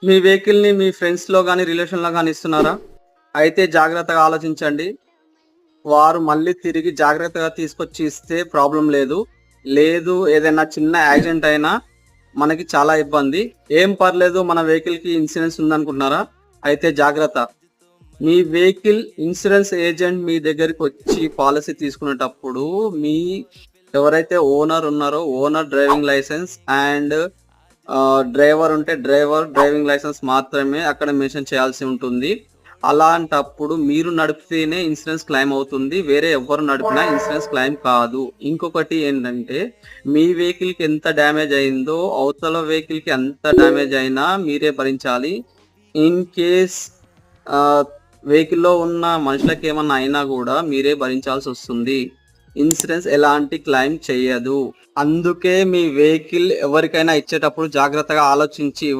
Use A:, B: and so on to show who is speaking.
A: మీ వెహికల్‌ని మీ ఫ్రెండ్స్‌లో గాని, రిలేషన్‌లో గాని ఇస్తున్నారా? అయితే జాగ్రత్తగా ఆలోచించండి. వారు మళ్ళీ తిరిగి జాగ్రత్తగా తీసుకొచ్చి ఇస్తే ప్రాబ్లమ్ లేదు. లేదు ఏదైనా చిన్న యాక్సిడెంట్ అయినా మనకి చాలా ఇబ్బంది. ఏం పర్లేదు మన వెహికల్‌కి ఇన్సూరెన్స్ ఉందనుకుంటున్నారా? అయితే జాగ్రత్త. మీ వెహికల్ ఇన్సూరెన్స్ ఏజెంట్ మీ దగ్గరికొచ్చి పాలిసీ తీసుకునేటప్పుడు మీ ఎవరైతే ఓనర్ ఉన్నారో owner driving licence and driver ఉంటే డ్రైవింగ్ లైసెన్స్ మాత్రమే అక్కడ మెన్షన్ చేయాల్సి ఉంటుంది. అలాంటప్పుడు మీరు నడిపితేనే ఇన్సూరెన్స్ క్లెయిమ్ అవుతుంది. వేరే ఎవ్వరు నడిపినా ఇన్సూరెన్స్ క్లెయిమ్ కాదు. ఇంకొకటి ఏంటంటే మీ వెహికల్‌కి ఎంత డ్యామేజ్ అయిందో అవతల వెహికల్‌కి అంత డ్యామేజ్ అయినా మీరే భరించాలి. ఇన్ కేస్ ఆహ్, వెహికల్‌లో ఉన్న మనుషులకేమన్నా అయినా గూడా మీరే భరించాల్సొస్తుంది. ఇన్సూరెన్స్ ఎలాంటి క్లెయిమ్ చెయ్యదు. అందుకే మీ వెహికల్ ఎవరికైనా ఇచ్చేటప్పుడు జాగ్రత్తగా ఆలోచించి